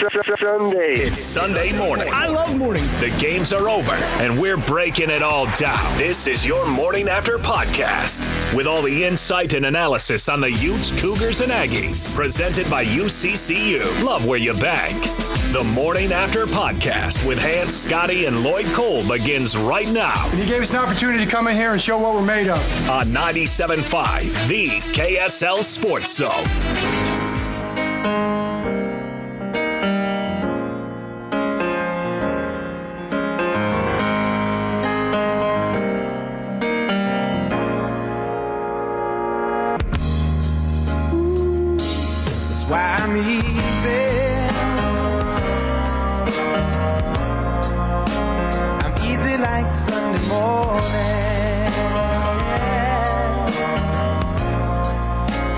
Sunday. It's Sunday morning. I love mornings. The games are over, and we're breaking it all down. This is your Morning After podcast with all the insight and analysis on the Utes, Cougars, and Aggies. Presented by UCCU. Love where you bank. The Morning After podcast with Hans, Scotty, and Lloyd Cole begins right now. And he gave us an opportunity to come in here and show what we're made of. On 97.5, the KSL Sports Zone. Why I'm easy. I'm easy like Sunday morning.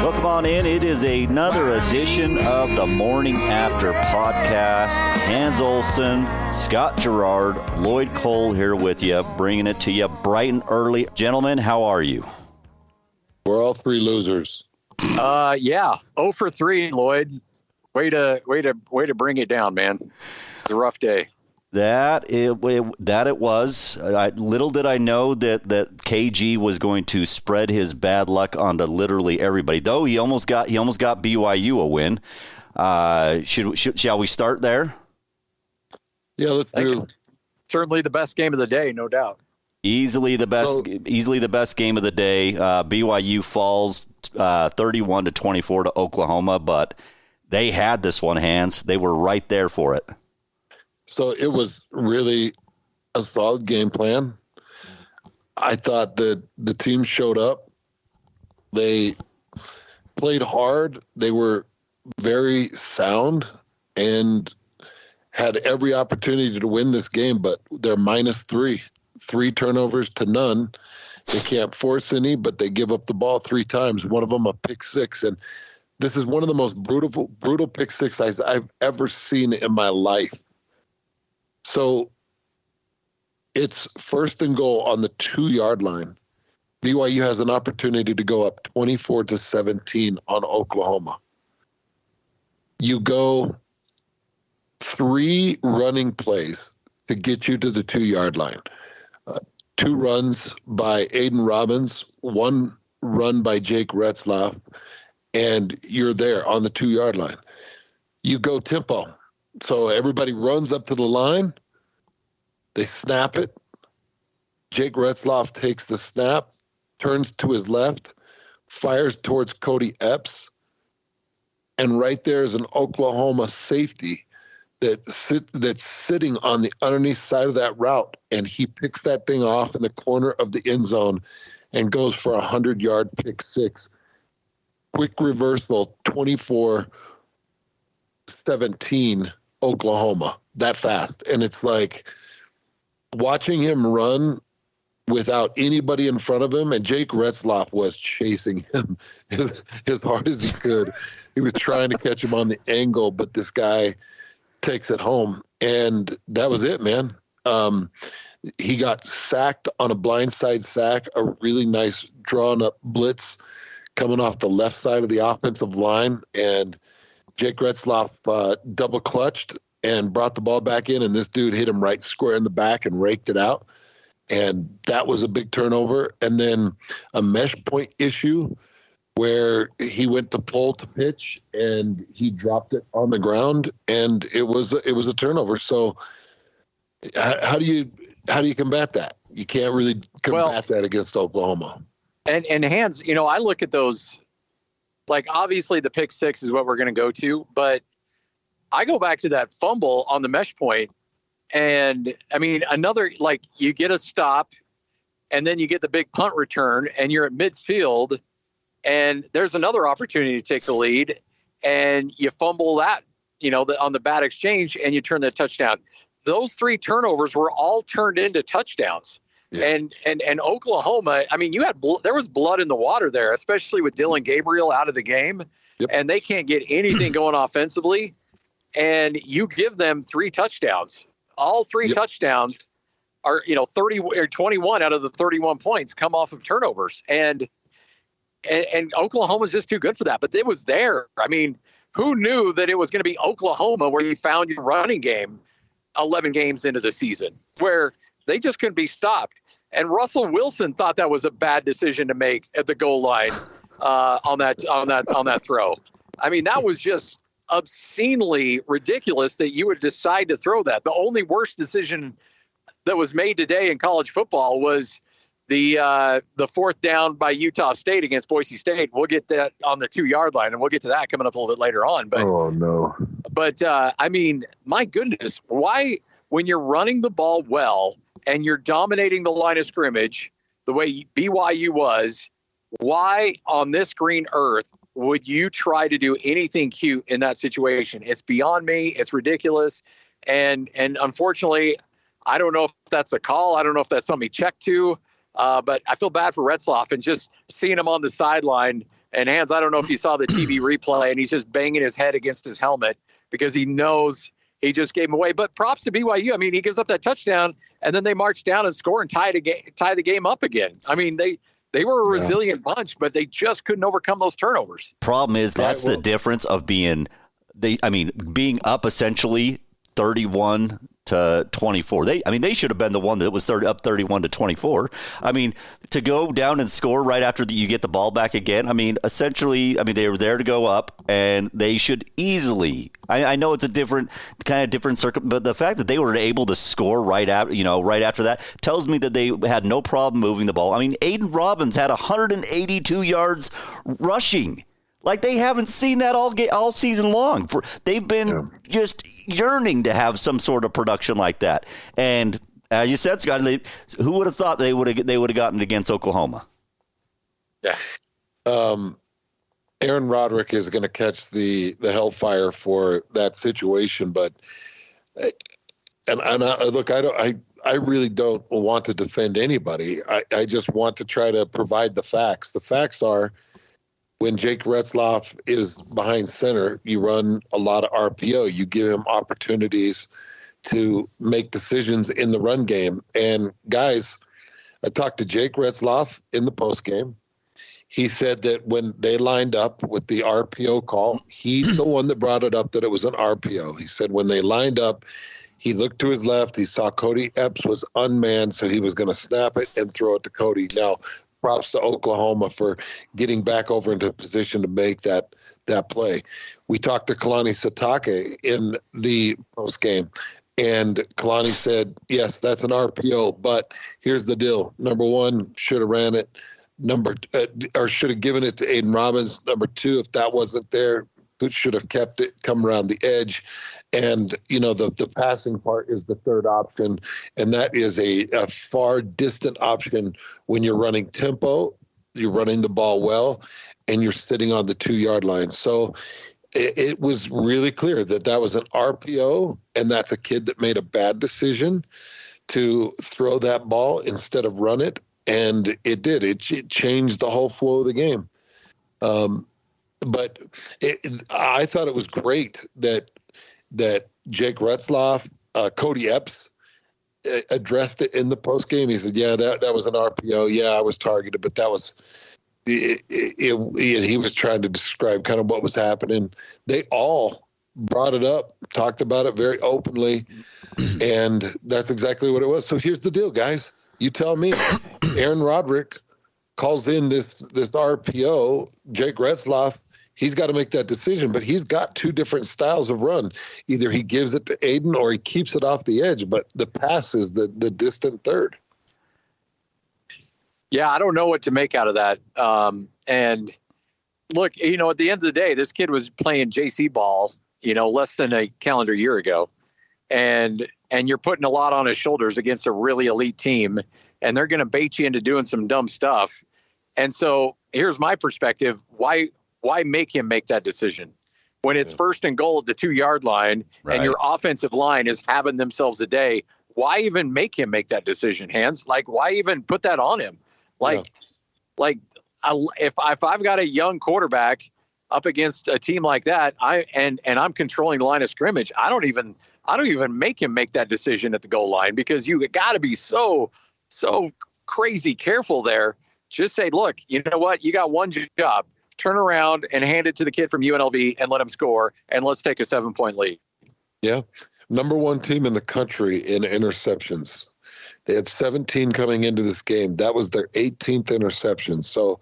Welcome on in. It is another edition of the Morning After podcast. Hans Olsen, Scott Gerard, Lloyd Cole here with you, bringing it to you bright and early. Gentlemen, how are you? We're all three losers. Yeah. 0 for 3, Lloyd. Way to bring it down, man. It's a rough day. That it was. Little did I know that KG was going to spread his bad luck onto literally everybody. Though he almost got BYU a win. Shall we start there? Yeah, let's do. Certainly the best game of the day, no doubt. Easily the best game of the day. BYU falls 31-24 to Oklahoma, but they had this one, Hans. They were right there for it. So it was really a solid game plan. I thought that the team showed up. They played hard. They were very sound and had every opportunity to win this game, but they're -3 turnovers to none. They can't force any, but they give up the ball 3 times. One of them a pick six. And this is one of the most brutal pick sixes I've ever seen in my life. So it's first and goal on the 2-yard line. BYU has an opportunity to go up 24-17 on Oklahoma. You go 3 running plays to get you to the 2-yard line. 2 runs by Aiden Robbins, 1 run by Jake Retzlaff, and you're there on the 2-yard line. You go tempo. So everybody runs up to the line. They snap it. Jake Retzlaff takes the snap, turns to his left, fires towards Cody Epps, and right there is an Oklahoma safety that's sitting on the underneath side of that route, and he picks that thing off in the corner of the end zone and goes for a 100-yard pick six. Quick reversal, 24-17 Oklahoma, that fast. And it's like watching him run without anybody in front of him, and Jake Retzlaff was chasing him as hard as he could. He was trying to catch him on the angle, but this guy takes it home, and that was it, man. He got sacked on a blindside sack, a really nice drawn-up blitz coming off the left side of the offensive line, and Jake Retzlaff double-clutched and brought the ball back in, and this dude hit him right square in the back and raked it out, and that was a big turnover. And then a mesh point issue where he went to pull to pitch and he dropped it on the ground, and it was a turnover. So how do you combat that? You can't really combat that against Oklahoma. And Hans, I look at those, like, obviously the pick six is what we're going to go to, but I go back to that fumble on the mesh point, and I mean, another, like, you get a stop and then you get the big punt return and you're at midfield, and there's another opportunity to take the lead, and you fumble that, on the bad exchange, and you turn that touchdown. Those 3 turnovers were all turned into touchdowns. Yeah. And Oklahoma, I mean, there was blood in the water there, especially with Dylan Gabriel out of the game. Yep. And they can't get anything going offensively. And you give them 3 touchdowns. All 3 touchdowns are, 30 or 21 out of the 31 points come off of turnovers. And Oklahoma's just too good for that. But it was there. I mean, who knew that it was going to be Oklahoma where you found your running game 11 games into the season, where they just couldn't be stopped. And Russell Wilson thought that was a bad decision to make at the goal line on that throw. I mean, that was just obscenely ridiculous that you would decide to throw that. The only worst decision that was made today in college football was the fourth down by Utah State against Boise State. We'll get that on the 2-yard line, and we'll get to that coming up a little bit later on. But oh no! But I mean, my goodness, why, when you're running the ball well and you're dominating the line of scrimmage the way BYU was, why on this green earth would you try to do anything cute in that situation? It's beyond me. It's ridiculous. And unfortunately, I don't know if that's a call. I don't know if that's something he checked to. But I feel bad for Retzlaff and just seeing him on the sideline. And Hans, I don't know if you saw the TV replay, and he's just banging his head against his helmet because he knows he just gave him away. But props to BYU. I mean, he gives up that touchdown, and then they march down and score and tie the game up again. I mean, they were a resilient bunch, but they just couldn't overcome those turnovers. Problem is, that's the difference of being up essentially 31-24. They should have been the one that was up 31-24. I mean, to go down and score right after you get the ball back again. I mean, essentially, they were there to go up, and they should easily. I know it's a different circuit, but the fact that they were able to score right after that tells me that they had no problem moving the ball. I mean, Aiden Robbins had 182 yards rushing. Like, they haven't seen that all season long. They've been just yearning to have some sort of production like that. And as you said, Scott, who would have thought they would have gotten it against Oklahoma? Yeah. Aaron Roderick is going to catch the hellfire for that situation, but I really don't want to defend anybody. I just want to try to provide the facts. The facts are, when Jake Retzlaff is behind center, you run a lot of RPO. You give him opportunities to make decisions in the run game. And guys, I talked to Jake Retzlaff in the postgame. He said that when they lined up with the RPO call, he's the one that brought it up that it was an RPO. He said when they lined up, he looked to his left. He saw Cody Epps was unmanned, so he was going to snap it and throw it to Cody. Now, props to Oklahoma for getting back over into position to make that play. We talked to Kalani Sitake in the postgame, and Kalani said, yes, that's an RPO, but here's the deal. Number one, should have ran it. Or should have given it to Aiden Robbins. Number two, if that wasn't there, should have kept it, come around the edge. And, the passing part is the third option. And that is a far distant option when you're running tempo, you're running the ball well, and you're sitting on the 2-yard line. So it was really clear that was an RPO, and that's a kid that made a bad decision to throw that ball instead of run it. And it did. It changed the whole flow of the game. But I thought it was great that Jake Retzlaff, Cody Epps addressed it in the postgame. He said, yeah, that was an RPO. Yeah, I was targeted, but that was he was trying to describe kind of what was happening. They all brought it up, talked about it very openly, and that's exactly what it was. So here's the deal, guys. You tell me. Aaron Roderick calls in this RPO. Jake Retzlaff, he's got to make that decision, but he's got two different styles of run. Either he gives it to Aiden or he keeps it off the edge, but the pass is the distant third. Yeah, I don't know what to make out of that. And look, at the end of the day, this kid was playing JC ball, less than a calendar year ago. And you're putting a lot on his shoulders against a really elite team, and they're going to bait you into doing some dumb stuff. And so here's my perspective. Why make him make that decision when it's first and goal at the 2-yard line, right, and your offensive line is having themselves a day? Why even make him make that decision, Hans? Like, why even put that on him? If I've got a young quarterback up against a team like that, and I'm controlling the line of scrimmage, I don't even make him make that decision at the goal line, because you got to be so crazy careful there. Just say, look, you know what? You got one job. turn around and hand it to the kid from UNLV and let him score, and let's take a 7-point lead. Yeah. Number one team in the country in interceptions. They had 17 coming into this game. That was their 18th interception. So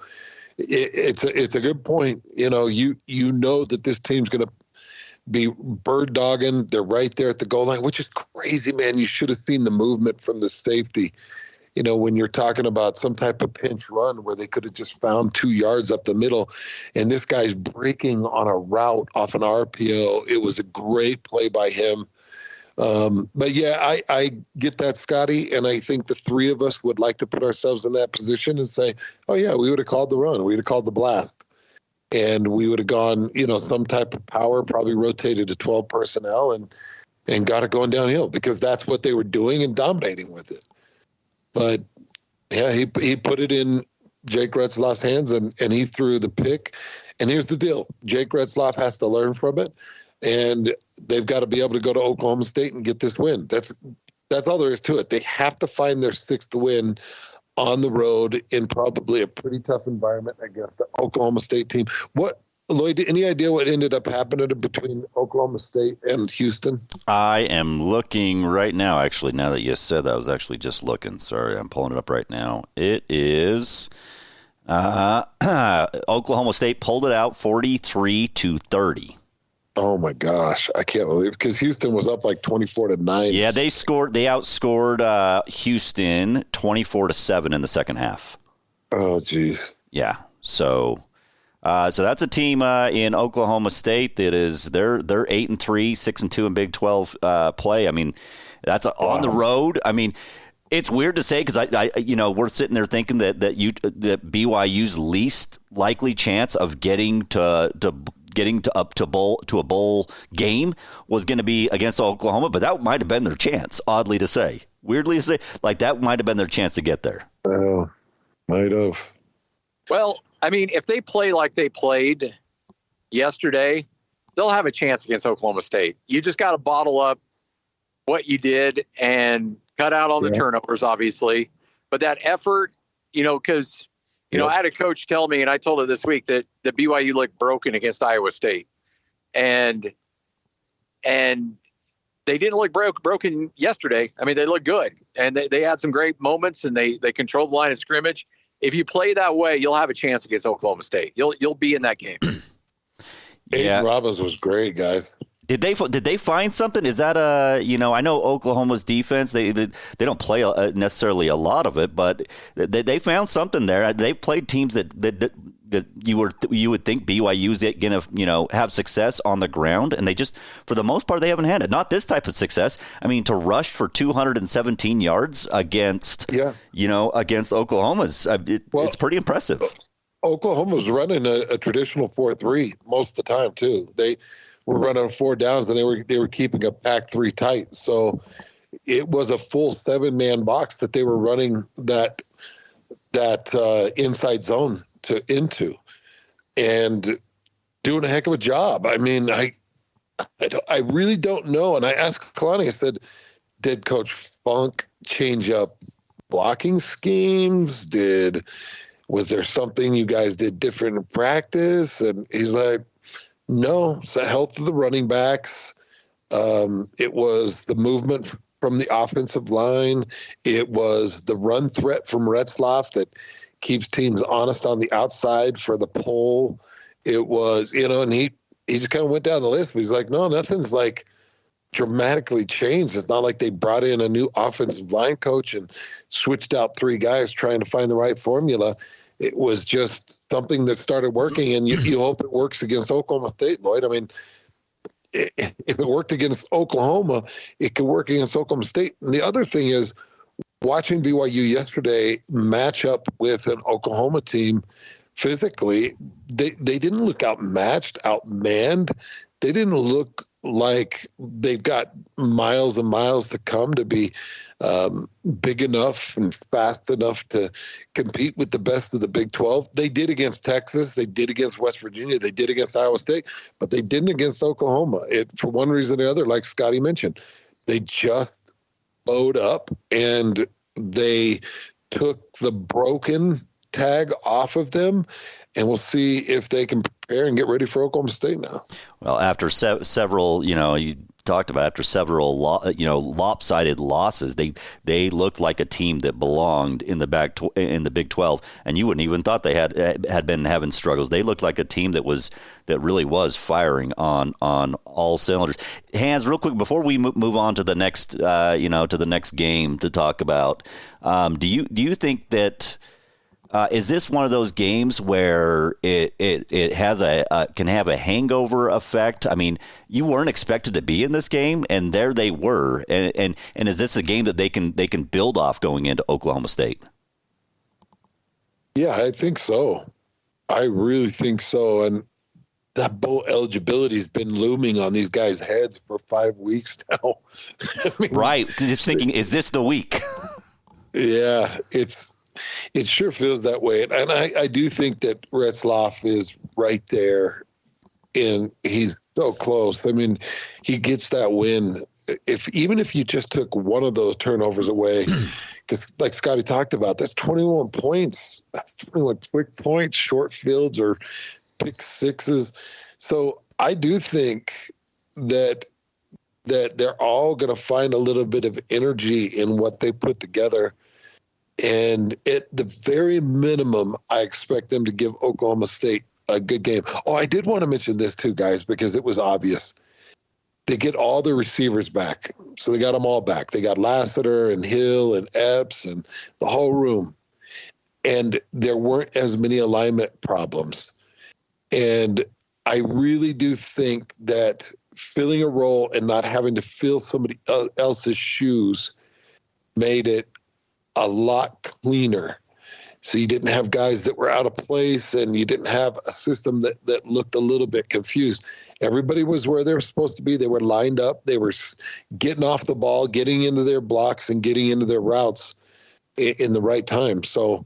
it's a good point. You know that this team's going to be bird dogging. They're right there at the goal line, which is crazy, man. You should have seen the movement from the safety. You know, when you're talking about some type of pinch run where they could have just found 2 yards up the middle, and this guy's breaking on a route off an RPO. It was a great play by him. But yeah, I get that, Scotty, and I think the three of us would like to put ourselves in that position and say, oh yeah, we would have called the run. We would have called the blast. And we would have gone, some type of power, probably rotated to 12 personnel and got it going downhill, because that's what they were doing and dominating with it. But yeah, he put it in Jake Retzlaff's hands and he threw the pick. And here's the deal. Jake Retzlaff has to learn from it, and they've got to be able to go to Oklahoma State and get this win. That's all there is to it. They have to find their 6th win on the road in probably a pretty tough environment against the Oklahoma State team. What, Lloyd, any idea what ended up happening between Oklahoma State and Houston? I am looking right now, actually. Now that you said that, I was actually just looking. Sorry, I'm pulling it up right now. It is Oklahoma State pulled it out 43-30. Oh my gosh, I can't believe it, because Houston was up like 24-9. Yeah, they outscored Houston 24-7 in the second half. Oh geez. Yeah. So that's a team in Oklahoma State that is they're 8-3, 6-2 in Big 12 play. I mean, that's on the road. I mean, it's weird to say, because I we're sitting there thinking that BYU's least likely chance of getting to a bowl game was going to be against Oklahoma, but that might have been their chance. Oddly to say, weirdly to say, like that might have been their chance to get there. Oh, might have. Well, I mean, if they play like they played yesterday, they'll have a chance against Oklahoma State. You just got to bottle up what you did and cut out on the turnovers, obviously. But that effort, because I had a coach tell me, and I told her this week, that the BYU looked broken against Iowa State. And they didn't look broken yesterday. I mean, they looked good. And they had some great moments, and they controlled the line of scrimmage. If you play that way, you'll have a chance against Oklahoma State. You'll be in that game. Aiden Robbins was great, guys. Did they find something? Is that I know Oklahoma's defense, they don't play necessarily a lot of it, but they found something there. They've played teams that you would think BYU's going to have success on the ground, and they just, for the most part, they haven't had it. Not this type of success. I mean, to rush for 217 yards against Oklahoma's, it's pretty impressive. Oklahoma's running a traditional 4-3 most of the time too. They were running 4 downs, and they were keeping a pack 3 tight. So it was a full 7-man box that they were running that inside zone into, and doing a heck of a job. I mean, I really don't know. And I asked Kalani, I said, did Coach Funk change up blocking schemes? Was there something you guys did different in practice? And he's like, no, it's the health of the running backs. It was the movement from the offensive line. It was the run threat from Retzlaff that keeps teams honest on the outside for the pull. It was, and he just kind of went down the list. But he's like, no, nothing's like dramatically changed. It's not like they brought in a new offensive line coach and switched out 3 guys trying to find the right formula. It was just something that started working, and you hope it works against Oklahoma State, Lloyd. I mean, if it worked against Oklahoma, it could work against Oklahoma State. And the other thing is, watching BYU yesterday match up with an Oklahoma team physically, they didn't look outmatched, outmanned. They didn't look like they've got miles and miles to come to be big enough and fast enough to compete with the best of the Big 12. They did against Texas. They did against West Virginia. They did against Iowa State, but they didn't against Oklahoma. For one reason or the other, like Scotty mentioned, they just bowed up, and they took the broken tag off of them, and we'll see if they can prepare and get ready for Oklahoma State now. Well, after several, you talked about after several, lopsided losses, they looked like a team that belonged in the in the Big 12, and you wouldn't even thought they had been having struggles. They looked like a team that really was firing on all cylinders. Hans, real quick before we move on to the next, to the next game to talk about, do you think that? Is this one of those games where it has can have a hangover effect? I mean, you weren't expected to be in this game, and there they were. And is this a game that they can build off going into Oklahoma State? Yeah, I think so. I really think so. And that bowl eligibility has been looming on these guys' heads for 5 weeks now. I mean, right. Just thinking, is this the week? Yeah, it sure feels that way. And I do think that Retzlaff is right there, and he's so close. I mean, he gets that win. Even if you just took one of those turnovers away, because like Scotty talked about, that's 21 points. That's 21 quick points, short fields, or pick sixes. So I do think that they're all going to find a little bit of energy in what they put together. And at the very minimum, I expect them to give Oklahoma State a good game. Oh, I did want to mention this too, guys, because it was obvious. They get all the receivers back. So they got them all back. They got Lassiter and Hill and Epps and the whole room. And there weren't as many alignment problems. And I really do think that filling a role and not having to fill somebody else's shoes made it a lot cleaner. So you didn't have guys that were out of place, and you didn't have a system that looked a little bit confused. Everybody was where they were supposed to be. They were lined up. They were getting off the ball, getting into their blocks, and getting into their routes in the right time. So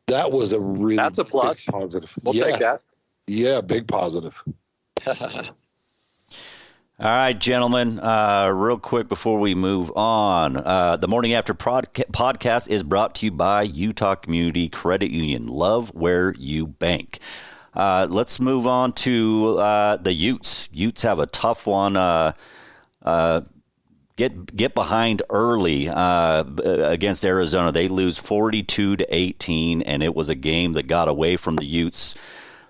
that was that's a plus. Big positive. We'll take that. Yeah, big positive. All right, gentlemen, real quick before we move on, the Morning After podcast is brought to you by Utah Community Credit Union. Love where you bank. Let's move on to the Utes. Utes have a tough one. Get behind early against Arizona. They lose 42-18, and it was a game that got away from the Utes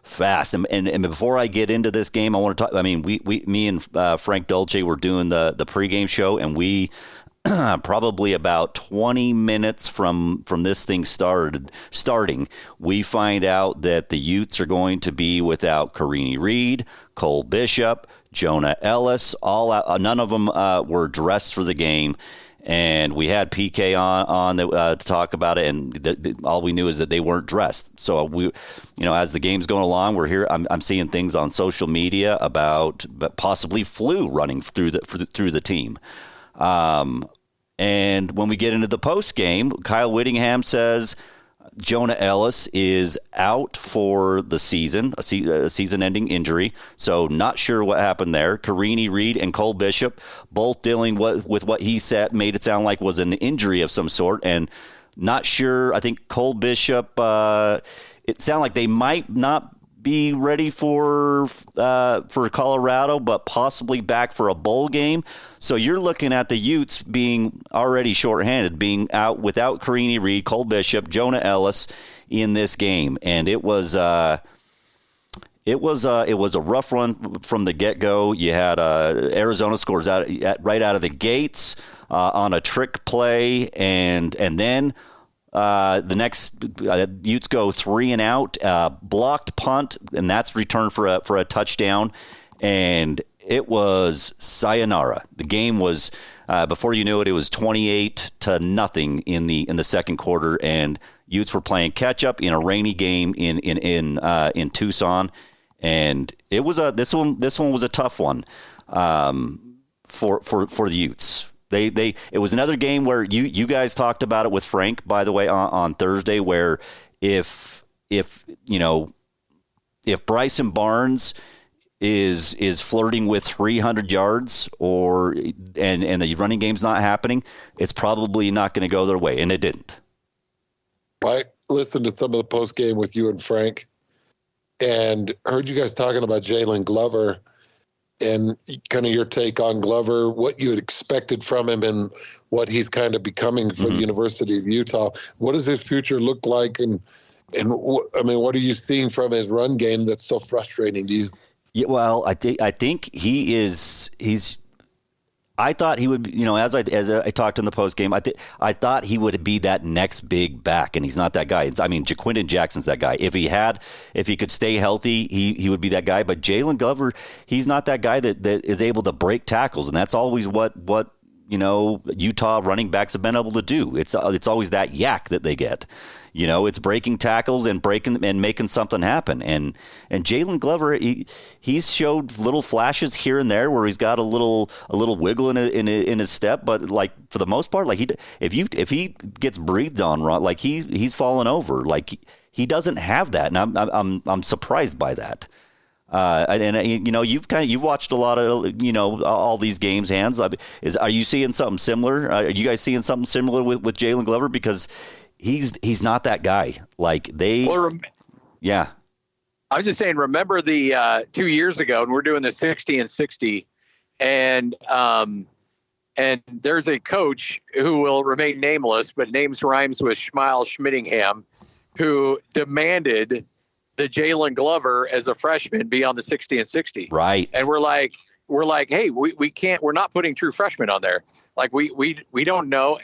fast. And before I get into this game, I want to talk. I mean, me and Frank Dolce were doing the pregame show, and we probably about 20 minutes from this thing starting, we find out that the Utes are going to be without Carini Reed, Cole Bishop, Jonah Ellis. All out, none of them were dressed for the game. And we had PK on to talk about it, and all we knew is that they weren't dressed. So we, as the game's going along, we're here. I'm seeing things on social media about possibly flu running through the team. And when we get into the post game, Kyle Whittingham says Jonah Ellis is out for the season, a season-ending injury. So not sure what happened there. Carini Reed and Cole Bishop both dealing with what he said made it sound like was an injury of some sort. And not sure. I think Cole Bishop, it sounded like they might not be ready for Colorado, but possibly back for a bowl game. So you're looking at the Utes being already shorthanded, being out without Carini Reed, Cole Bishop, Jonah Ellis in this game, and it was a rough run from the get-go. You had Arizona scores right out of the gates on a trick play, and then the next Utes go 3 and out, blocked punt, and that's returned for a touchdown, and it was sayonara. The game was before you knew it, it was 28-0 in the second quarter, and Utes were playing catch up in a rainy game in Tucson, and it was this one was a tough one for the Utes. It was another game where you guys talked about it with Frank, by the way, on Thursday, where if Bryson Barnes is flirting with 300 yards and the running game's not happening, it's probably not going to go their way, and it didn't. I listened to some of the post game with you and Frank, and heard you guys talking about Jalen Glover and kind of your take on Glover, what you had expected from him and what he's kind of becoming for the University of Utah. What does his future look like? And what are you seeing from his run game that's so frustrating to you? Yeah, well, I think he's. I thought he would, as I talked in the post game, I thought he would be that next big back, and he's not that guy. I mean, Jaquindon Jackson's that guy. If he could stay healthy, he would be that guy. But Jalen Glover, he's not that guy that is able to break tackles, and that's always what Utah running backs have been able to do. It's always that yak that they get. It's breaking tackles and making something happen. And Jalen Glover, he's showed little flashes here and there where he's got a little wiggle in his step, but like for the most part, like if he gets breathed on wrong, like he's fallen over. Like he doesn't have that, and I'm surprised by that. You've watched a lot of all these games, Hans. Are you seeing something similar? Are you guys seeing something similar with Jalen Glover? Because he's not that guy. Like yeah. I was just saying, remember the 2 years ago, and we're doing the 60 and 60, and there's a coach who will remain nameless, but names rhymes with Schmeil Schmittingham, who demanded the Jalen Glover as a freshman be on the 60 and 60. Right. And we're like, hey, we can't, we're not putting true freshmen on there. Like we don't know.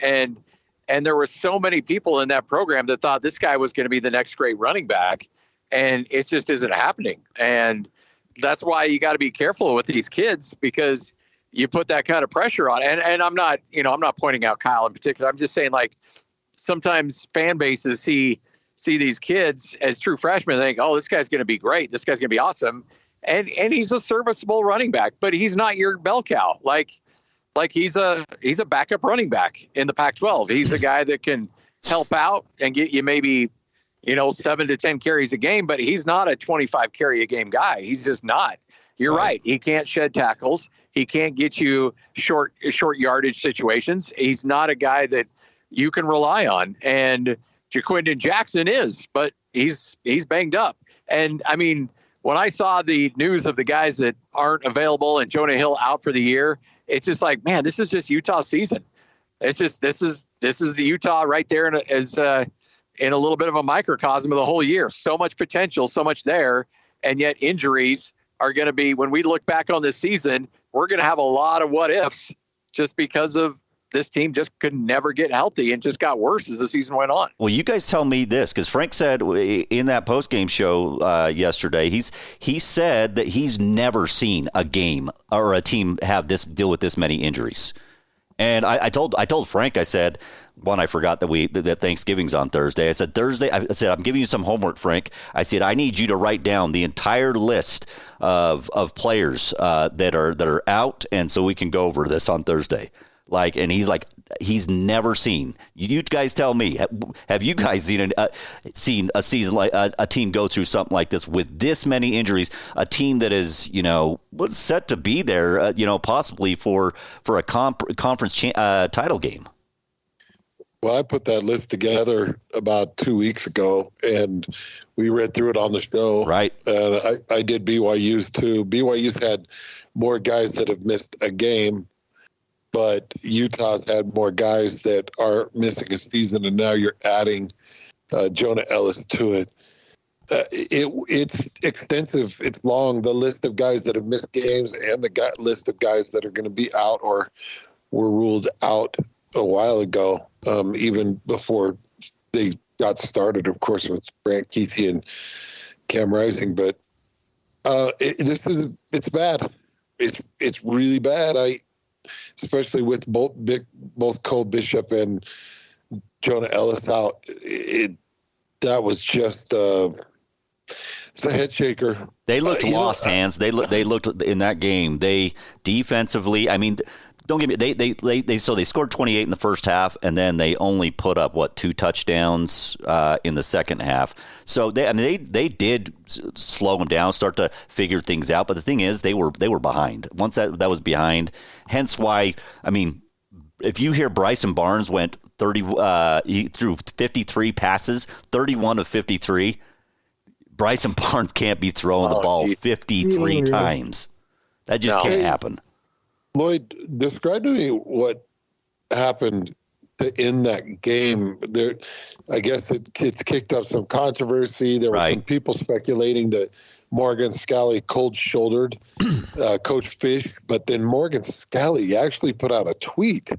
And there were so many people in that program that thought this guy was going to be the next great running back, and it just isn't happening. And that's why you got to be careful with these kids, because you put that kind of pressure on. And I'm not pointing out Kyle in particular. I'm just saying, like, sometimes fan bases see these kids as true freshmen and think, oh, this guy's going to be great. This guy's going to be awesome. And he's a serviceable running back, but he's not your bell cow. Like he's a backup running back in the Pac-12. He's a guy that can help out and get you maybe, 7 to 10 carries a game, but he's not a 25 carry a game guy. He's just not. You're right. He can't shed tackles. He can't get you short yardage situations. He's not a guy that you can rely on. And Jaquindon Jackson is, but he's banged up. And I mean, when I saw the news of the guys that aren't available and Jonah Hill out for the year, it's just like, man, this is just Utah season. It's just, this is the Utah right there in a little bit of a microcosm of the whole year. So much potential, so much there. And yet injuries are going to be, when we look back on this season, we're going to have a lot of what ifs just because of this team just could never get healthy and just got worse as the season went on. Well, you guys tell me this, because Frank said in that postgame show yesterday, he said that he's never seen a game or a team deal with this many injuries. And I told Frank, I said, one, I forgot that Thanksgiving's on Thursday. I said, I'm giving you some homework, Frank. I said, I need you to write down the entire list of players that are out, and so we can go over this on Thursday. And he's never seen. You guys tell me, have you guys seen a season like a team go through something like this with this many injuries? A team that is, was set to be there, possibly for a conference title game. Well, I put that list together about 2 weeks ago, and we read through it on the show. Right. And I did BYU's too. BYU's had more guys that have missed a game, but Utah's had more guys that are missing a season, and now you're adding Jonah Ellis to it. It's extensive. It's long, the list of guys that have missed games and the list of guys that are going to be out or were ruled out a while ago, even before they got started, of course, with Grant Keithy and Cam Rising. But it's bad. It's really bad. Especially with both Cole Bishop and Jonah Ellis out, that was just it's a head shaker. They looked lost, Hands. They looked in that game. They defensively, I mean, don't get me. They scored 28 in the first half, and then they only put up 2 touchdowns in the second half. So they did slow them down, start to figure things out. But the thing is, they were behind. Once that was behind, hence why, I mean, if you hear Bryson Barnes went 30, he threw 53 passes, 31 of 53. Bryson Barnes can't be throwing the ball 53 times. That just can't happen. Lloyd, describe to me what happened to end that game. There, I guess it's kicked up some controversy. There were some people speculating that Morgan Scally cold-shouldered Coach Fish, but then Morgan Scally actually put out a tweet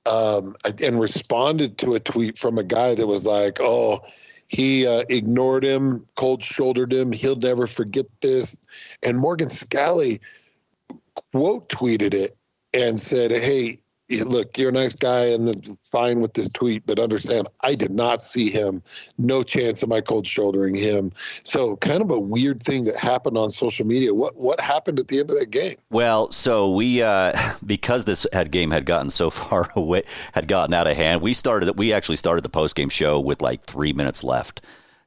and responded to a tweet from a guy that was like, oh, he ignored him, cold-shouldered him. He'll never forget this. And Morgan Scally quote tweeted it and said, hey, look, you're a nice guy and fine with this tweet, but understand, I did not see him. No chance of my cold shouldering him. So kind of a weird thing that happened on social media. What happened at the end of that game? Well, so we, because this game had gotten so far away, had gotten out of hand, we actually started the post-game show with like 3 minutes left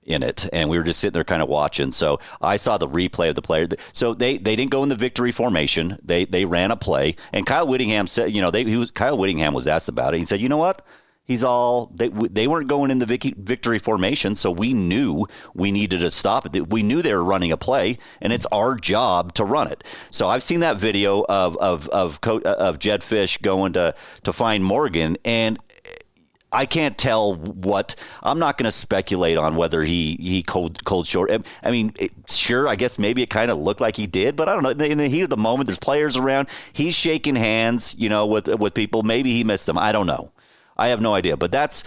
in it, and we were just sitting there kind of watching. So I saw the replay of the player. So they didn't go in the victory formation. They ran a play, and Kyle Whittingham said, Kyle Whittingham was asked about it. He said, you know what? They weren't going in the victory formation, so we knew we needed to stop it. We knew they were running a play, and it's our job to run it. So I've seen that video of Jed Fish going to find Morgan, and I can't tell what. I'm not going to speculate on whether he cold shouldered. I mean, sure, I guess maybe it kind of looked like he did, but I don't know. In the heat of the moment, there's players around. He's shaking hands, with people. Maybe he missed them. I don't know. I have no idea. But that's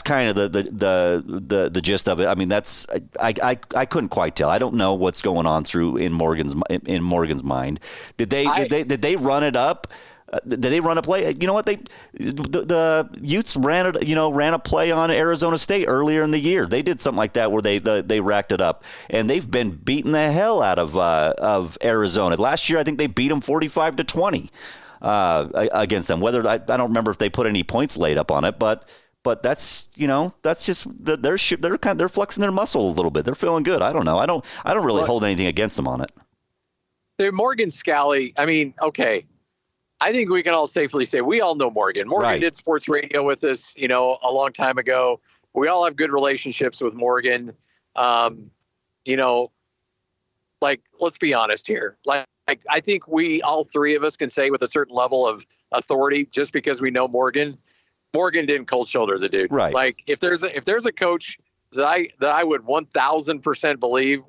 kind of the gist of it. I mean, I couldn't quite tell. I don't know what's going on in Morgan's mind. Did they run it up? Did they run a play? You know what? The Utes ran a play on Arizona State earlier in the year. They did something like that where they racked it up, and they've been beating the hell out of Arizona. Last year, I think they beat them 45-20 against them. Whether I don't remember if they put any points laid up on it, but that's just they're flexing their muscle a little bit. They're feeling good. I don't know. I don't really hold anything against them on it. Dude, Morgan Scally. I mean, okay. I think we can all safely say we all know Morgan. Morgan did sports radio with us, a long time ago. We all have good relationships with Morgan. Let's be honest here. Like I think all three of us can say with a certain level of authority, just because we know Morgan didn't cold shoulder the dude. Right. Like if there's a coach that I would 1000% believe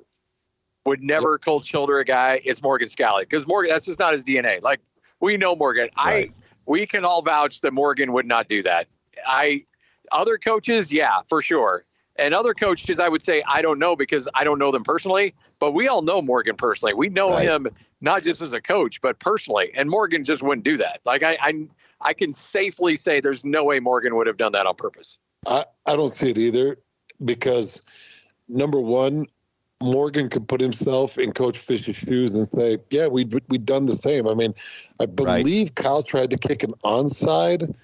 would never cold shoulder a guy, it's Morgan Scally, because Morgan, that's just not his DNA. Like, we know Morgan. Right. We can all vouch that Morgan would not do that. Other coaches, yeah, for sure. And other coaches, I would say, I don't know because I don't know them personally, but we all know Morgan personally. We know him not just as a coach, but personally. And Morgan just wouldn't do that. Like I can safely say there's no way Morgan would have done that on purpose. I don't see it either, because number one, Morgan could put himself in Coach Fish's shoes and say, yeah, we'd done the same. I mean, I believe Kyle tried to kick an onside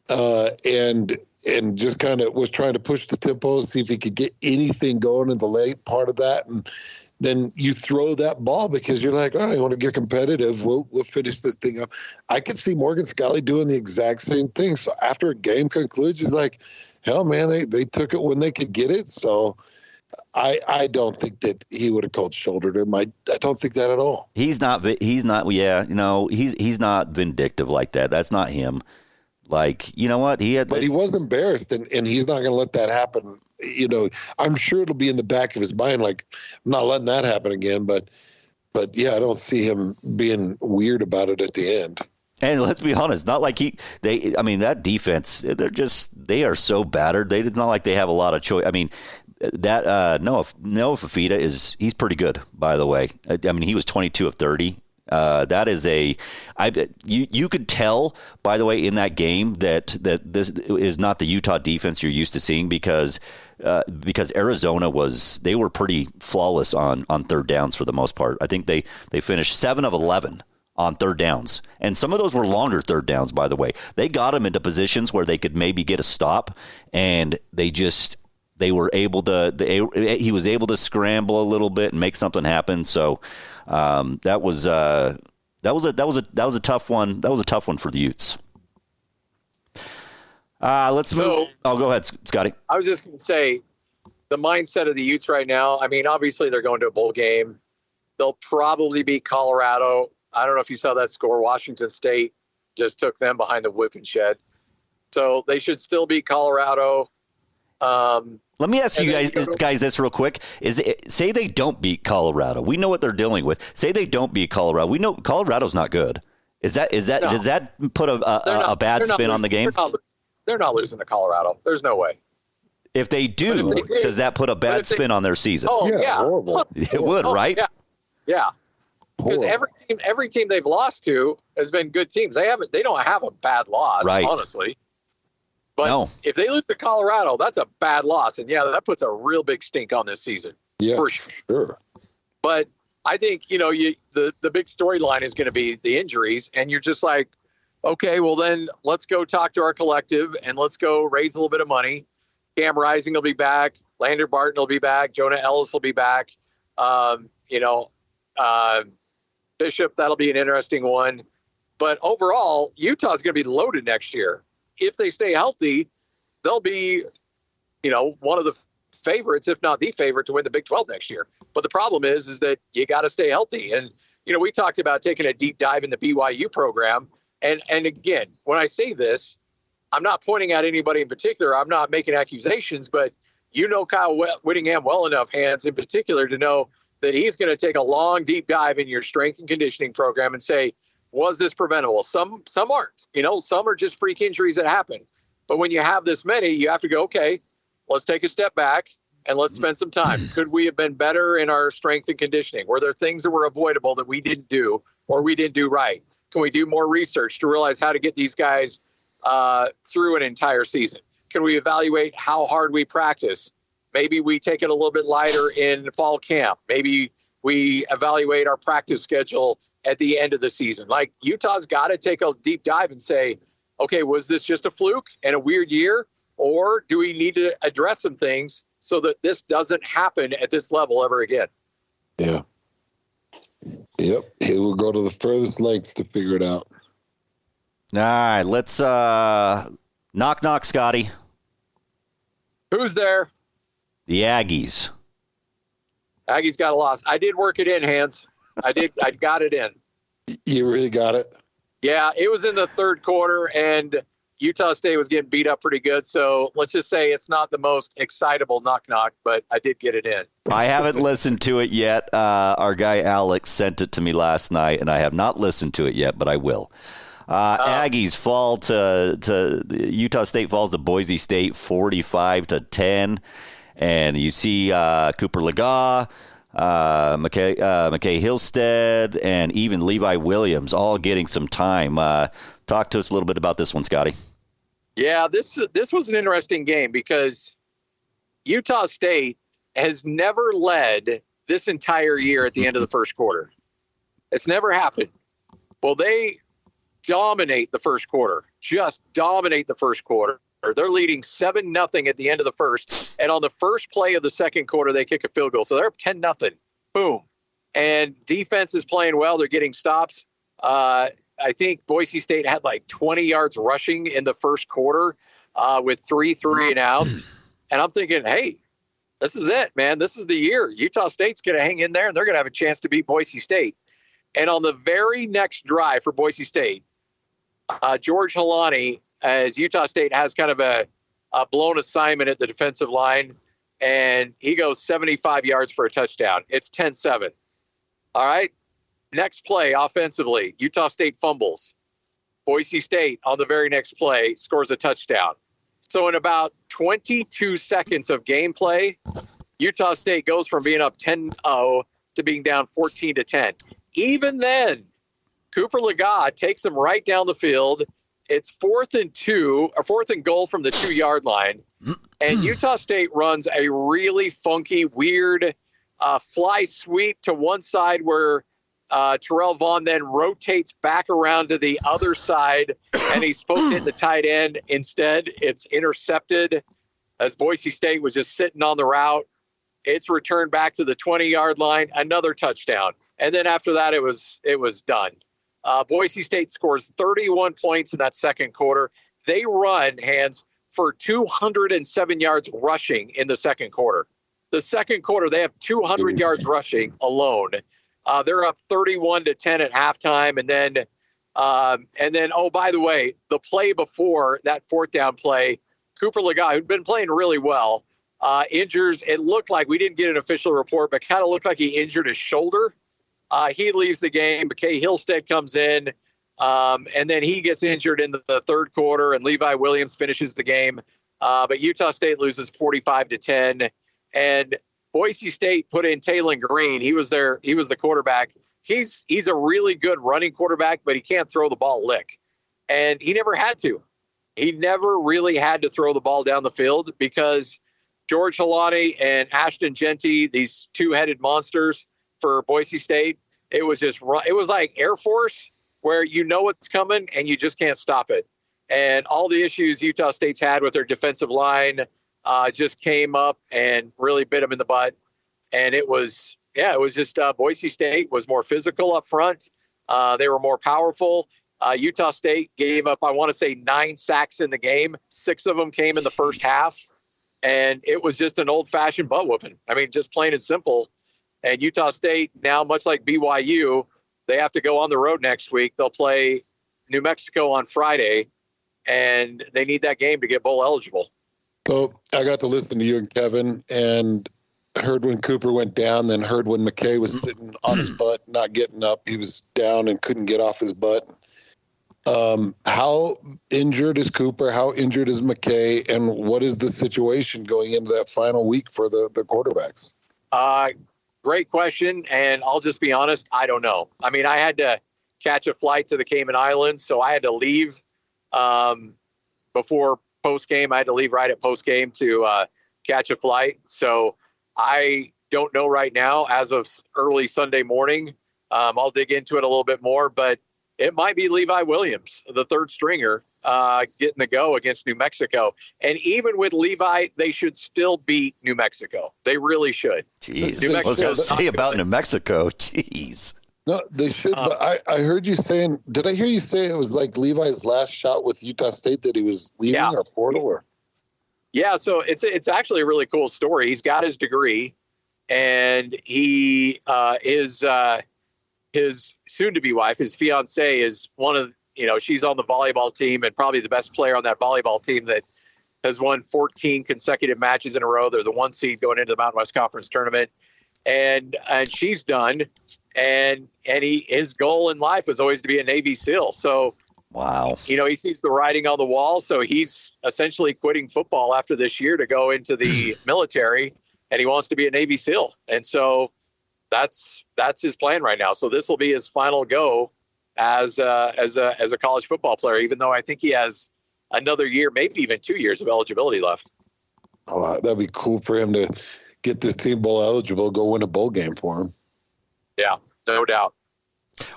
and just kind of was trying to push the tempo, see if he could get anything going in the late part of that. And then you throw that ball because you're like, I want to get competitive. We'll finish this thing up. I could see Morgan Scally doing the exact same thing. So after a game concludes, he's like, hell, man, they took it when they could get it. So I don't think that he would have cold shouldered him. I don't think that at all. He's not. He's not vindictive like that. That's not him. Like, you know what? But he was embarrassed, and he's not going to let that happen. I'm sure it'll be in the back of his mind, like, I'm not letting that happen again. But yeah, I don't see him being weird about it at the end. And let's be honest, not like that defense, they are so battered. It's not like they have a lot of choice. I mean, that Noah Fafita he's pretty good, by the way. I mean, he was 22 of 30. That is you could tell, by the way, in that game that this is not the Utah defense you're used to seeing, because Arizona they were pretty flawless on third downs for the most part. I think they finished 7 of 11 on third downs, and some of those were longer third downs, by the way. They got him into positions where they could maybe get a stop, and he was able to scramble a little bit and make something happen. So that was a tough one. That was a tough one for the Utes. Let's move. Oh, go ahead, Scotty. I was just going to say, the mindset of the Utes right now, I mean, obviously they're going to a bowl game. They'll probably beat Colorado. I don't know if you saw that score. Washington State just took them behind the whipping shed. So they should still beat Colorado. Let me ask you guys this real quick. Say they don't beat Colorado. We know what they're dealing with. Say they don't beat Colorado. We know Colorado's not good. Does that put a bad spin on the game? They're not losing to Colorado. There's no way. If they do, does that put a bad spin on their season? Oh, yeah. Horrible. It would, right? Yeah. Because every team they've lost to has been good teams. They don't have a bad loss, honestly. But if they lose to Colorado, that's a bad loss. And, that puts a real big stink on this season. Yeah, for sure. But I think, the big storyline is going to be the injuries. And you're just like, okay, well, then let's go talk to our collective and let's go raise a little bit of money. Cam Rising will be back. Lander Barton will be back. Jonah Ellis will be back. Bishop, that'll be an interesting one. But overall, Utah's going to be loaded next year. If they stay healthy, they'll be, one of the favorites, if not the favorite, to win the Big 12 next year. But the problem is that you got to stay healthy. And, we talked about taking a deep dive in the BYU program. And again, when I say this, I'm not pointing at anybody in particular. I'm not making accusations, but Kyle Whittingham well enough, Hans, in particular, to know that he's going to take a long, deep dive in your strength and conditioning program and say, was this preventable? Some aren't. Some are just freak injuries that happen. But when you have this many, you have to go, okay, let's take a step back and let's spend some time. Could we have been better in our strength and conditioning? Were there things that were avoidable that we didn't do or we didn't do right? Can we do more research to realize how to get these guys through an entire season? Can we evaluate how hard we practice? Maybe we take it a little bit lighter in fall camp. Maybe we evaluate our practice schedule at the end of the season. Like, Utah's got to take a deep dive and say, okay, was this just a fluke and a weird year? Or do we need to address some things so that this doesn't happen at this level ever again? Yeah. Yep. He will go to the furthest lengths to figure it out. All right. Let's knock, Scotty. Who's there? The Aggies. Aggies got a loss. I did work it in, Hans. I got it in. You really got it? Yeah, it was in the third quarter, and Utah State was getting beat up pretty good. So let's just say it's not the most excitable knock, but I did get it in. I haven't listened to it yet. Our guy Alex sent it to me last night, and I have not listened to it yet, but I will. Aggies fall to Utah State falls to Boise State 45-10. And you see Cooper Legas, McCae Hillstead, and even Levi Williams all getting some time. Talk to us a little bit about this one, Scotty. Yeah, this was an interesting game because Utah State has never led this entire year at the end of the first quarter. It's never happened. Well, they dominate the first quarter, just dominate the first quarter. They're leading 7-0 at the end of the first. And on the first play of the second quarter, they kick a field goal. So they're up 10-0. Boom. And defense is playing well. They're getting stops. I think Boise State had like 20 yards rushing in the first quarter with 3 3-and-outs. And I'm thinking, hey, this is it, man. This is the year. Utah State's going to hang in there, and they're going to have a chance to beat Boise State. And on the very next drive for Boise State, George Halani, as Utah State has kind of a blown assignment at the defensive line, and he goes 75 yards for a touchdown. It's 10-7. All right. Next play offensively, Utah State fumbles. Boise State on the very next play scores a touchdown. So in about 22 seconds of gameplay, Utah State goes from being up 10-0 to being down 14-10. Even then, Cooper Legas takes them right down the field. It's 4th and goal from the 2-yard line. And Utah State runs a really funky, weird fly sweep to one side where Terrell Vaughn then rotates back around to the other side, and he's supposed to hit the tight end. Instead, it's intercepted as Boise State was just sitting on the route. It's returned back to the 20-yard line, another touchdown. And then after that, it was done. Boise State scores 31 points in that second quarter. They run, Hans, for 207 yards rushing in the second quarter. The second quarter, they have 200 yards rushing alone. They're up 31-10 at halftime. And then, oh, by the way, the play before that fourth down play, Cooper Legas, who'd been playing really well, injures. It looked like, we didn't get an official report, but kind of looked like he injured his shoulder. He leaves the game. McCae Hillstead comes in, and then he gets injured in the third quarter, and Levi Williams finishes the game. But Utah State loses 45-10. And Boise State put in Taylon Green. He was the quarterback. He's a really good running quarterback, but he can't throw the ball lick. And he never had to. He never really had to throw the ball down the field because George Halani and Ashton Genty, these two-headed monsters for Boise State, it was like Air Force, where you know what's coming and you just can't stop it. And all the issues Utah State's had with their defensive line just came up and really bit them in the butt. And it was just Boise State was more physical up front. They were more powerful. Utah State gave up, I want to say, 9 sacks in the game. 6 of them came in the first half. And it was just an old-fashioned butt whooping. I mean, just plain and simple. And Utah State now, much like BYU, they have to go on the road next week. They'll play New Mexico on Friday, and they need that game to get bowl eligible. So I got to listen to you and Kevin and heard when Cooper went down, then heard when McCae was sitting on his butt, not getting up. He was down and couldn't get off his butt. How injured is Cooper? How injured is McCae? And what is the situation going into that final week for the quarterbacks? Great question. And I'll just be honest, I don't know. I mean, I had to catch a flight to the Cayman Islands, so I had to leave before post-game. I had to leave right at post-game to catch a flight. So I don't know right now as of early Sunday morning. I'll dig into it a little bit more, but it might be Levi Williams, the third stringer, getting the go against New Mexico. And even with Levi, they should still beat New Mexico. They really should. Jeez. What was that say about New Mexico? Jeez. No, they should. But I heard you saying, did I hear you say it was like Levi's last shot with Utah State that he was leaving or portal? Or? Yeah, so it's actually a really cool story. He's got his degree, and he his soon-to-be wife, his fiancée, is one of, she's on the volleyball team and probably the best player on that volleyball team that has won 14 consecutive matches in a row. They're the 1 seed going into the Mountain West Conference tournament. And she's done. And his goal in life was always to be a Navy SEAL. So, wow. He sees the writing on the wall. So he's essentially quitting football after this year to go into the military, and he wants to be a Navy SEAL. And so that's his plan right now. So this will be his final go as a college football player, even though I think he has another year, maybe even 2 years of eligibility left. Oh, that'd be cool for him to get this team bowl eligible, go win a bowl game for him. Yeah, no doubt.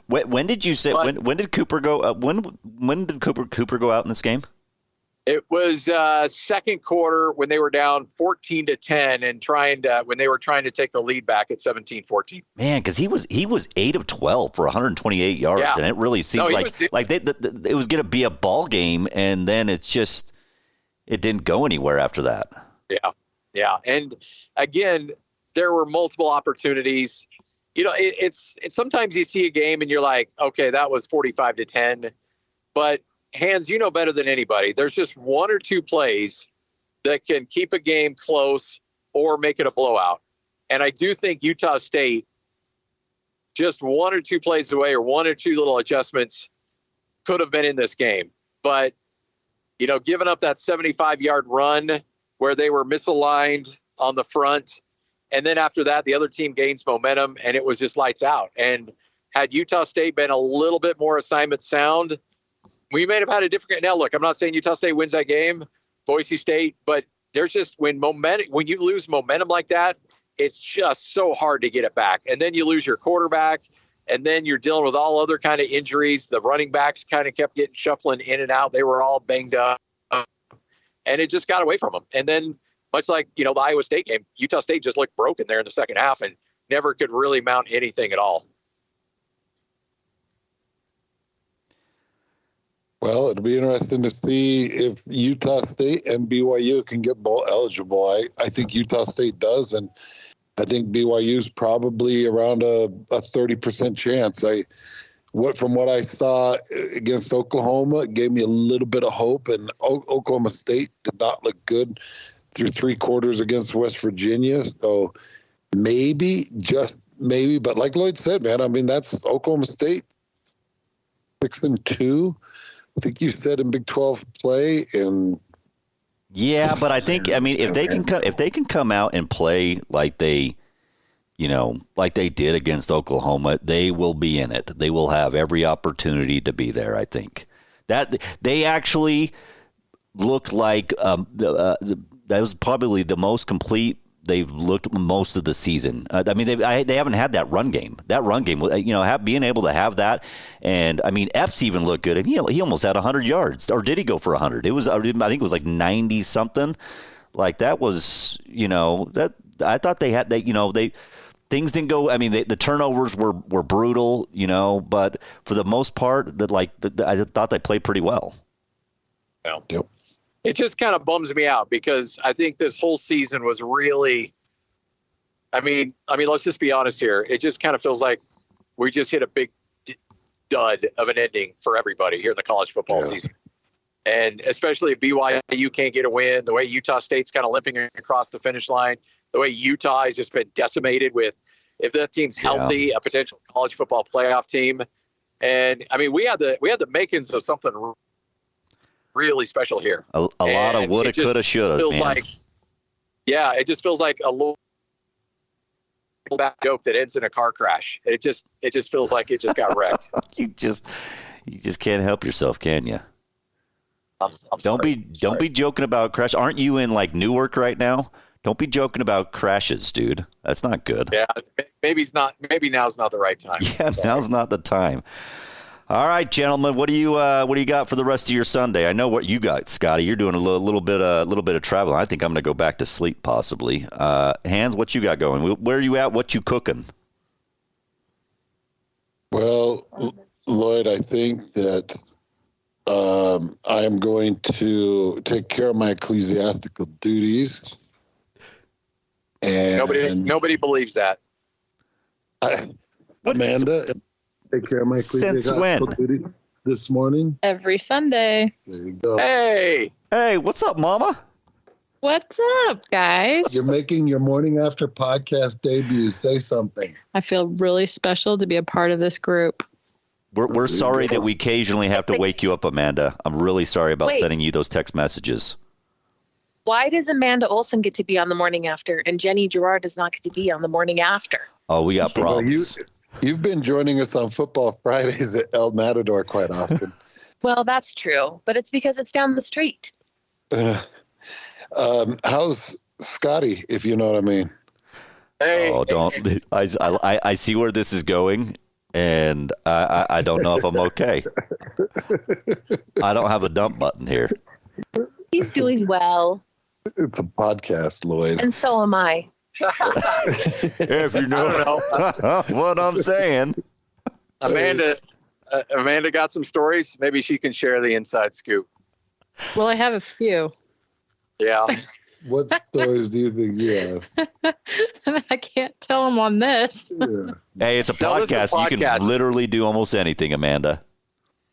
When did you say? When did Cooper go? When did Cooper go out in this game? It was second quarter when they were down 14-10 and when they were trying to take the lead back at 17-14. Man, because he was 8 of 12 for 128 yards, and it really seems like it was going to be a ball game, and then it didn't go anywhere after that. Yeah, and again, there were multiple opportunities. It's sometimes you see a game and you're like, okay, that was 45-10, but Hans, you know better than anybody. There's just 1 or 2 plays that can keep a game close or make it a blowout. And I do think Utah State, just 1 or 2 plays away or 1 or 2 little adjustments, could have been in this game. But, giving up that 75-yard run where they were misaligned on the front, and then after that, the other team gains momentum, and it was just lights out. And had Utah State been a little bit more assignment sound, we may have had a different. Now, look, I'm not saying Utah State wins that game, Boise State, but there's just when you lose momentum like that, it's just so hard to get it back. And then you lose your quarterback, and then you're dealing with all other kind of injuries. The running backs kind of kept getting shuffling in and out. They were all banged up, and it just got away from them. And then, much like the Iowa State game, Utah State just looked broken there in the second half and never could really mount anything at all. Well, it'll be interesting to see if Utah State and BYU can get bowl eligible. I think Utah State does, and I think BYU is probably around a 30% chance. From what I saw against Oklahoma, it gave me a little bit of hope, and Oklahoma State did not look good through 3 quarters against West Virginia. So maybe, just maybe, but like Lloyd said, man, I mean, that's Oklahoma State 6-2. I think you said in Big 12 play, and yeah, but I think, I mean, if they can come out and play like they did against Oklahoma, they will be in it. They will have every opportunity to be there. I think that they actually looked like that was probably the most complete they've looked most of the season. I mean, they haven't had that run game. That run game, being able to have that, and I mean, Epps even looked good. He almost had 100 yards, or did he go for 100? It was, I think it was like 90 something. Like that was, that I thought they had that. Things didn't go. I mean, the turnovers were brutal, but for the most part, I thought they played pretty well. Yeah. Yep. It just kind of bums me out because I think this whole season was really, I mean, let's just be honest here. It just kind of feels like we just hit a big dud of an ending for everybody here in the college football season. And especially if BYU can't get a win, the way Utah State's kind of limping across the finish line, the way Utah has just been decimated with, if that team's healthy, a potential college football playoff team. And I mean, we had the makings of something really special here. A lot of woulda, coulda, shoulda. Feels like, it just feels like a little bad joke that ends in a car crash. It just feels like it just got wrecked. You just can't help yourself, can you? Don't be joking about crash. Aren't you in like Newark right now? Don't be joking about crashes, dude. That's not good. Yeah, maybe now's not the right time. Yeah, now's not the time. All right, gentlemen, what do you got for the rest of your Sunday? I know what you got, Scotty. You're doing a little bit of traveling. I think I'm going to go back to sleep possibly. Hans, what you got going? Where are you at? What you cooking? Well, Lloyd, I think that I am going to take care of my ecclesiastical duties. And nobody believes that. Amanda, take care of my ecclesiastical duties this morning. Every Sunday. There you go. Hey, what's up, Mama? What's up, guys? You're making your morning after podcast debut. Say something. I feel really special to be a part of this group. We're sorry that we occasionally have to wake you up, Amanda. I'm really sorry about sending you those text messages. Why does Amanda Olsen get to be on the morning after and Jenny Gerard does not get to be on the morning after? Oh, we got problems. You've been joining us on Football Fridays at El Matador quite often. Well, that's true, but it's because it's down the street. How's Scotty, if you know what I mean? Hey. Oh, don't. I see where this is going, and I don't know if I'm okay. I don't have a dump button here. He's doing well. It's a podcast, Lloyd. And so am I. If you know what I'm saying. Amanda got some stories. Maybe she can share the inside scoop. Well, I have a few. Yeah. What stories do you think you have? I can't tell them on this. Yeah. Hey, it's a podcast. You can literally do almost anything, Amanda.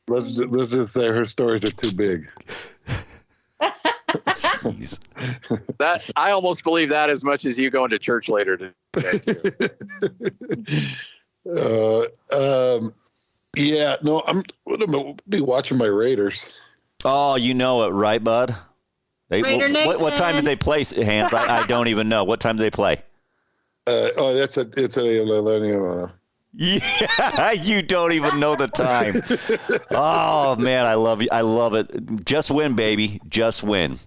Let's just say her stories are too big. Jeez. That I almost believe that as much as you going to church later today too. I'm gonna be watching my Raiders. Oh, you know it, right, bud? What time did they play, Hans? I don't even know. What time did they play? It's at 11. Yeah, you don't even know the time. Oh man, I love you. I love it. Just win, baby. Just win.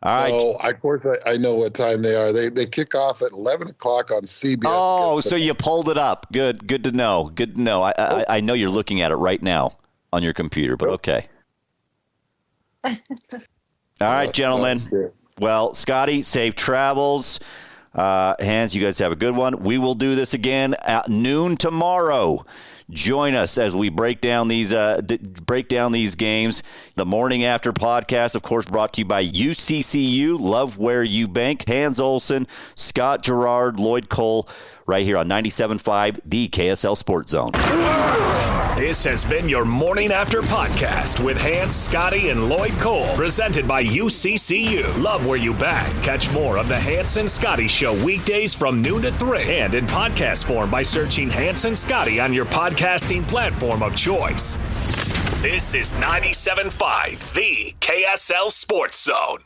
All right. Oh, of course I know what time they are. They kick off at 11 o'clock on CBS. Oh, so you pulled it up. Good to know. Good to know. I know you're looking at it right now on your computer, but okay. All right, gentlemen. Well, Scotty, safe travels. Hans, you guys have a good one. We will do this again at noon tomorrow. Join us as we break down these games. The Morning After podcast, of course, brought to you by UCCU. Love where you bank. Hans Olsen, Scott Gerard, Lloyd Cole, right here on 97.5, the KSL Sports Zone. This has been your Morning After podcast with Hans, Scotty, and Lloyd Cole, presented by UCCU. Love where you bank. Catch more of the Hans and Scotty Show weekdays from noon to 3 and in podcast form by searching Hans and Scotty on your podcasting platform of choice. This is 97.5, the KSL Sports Zone.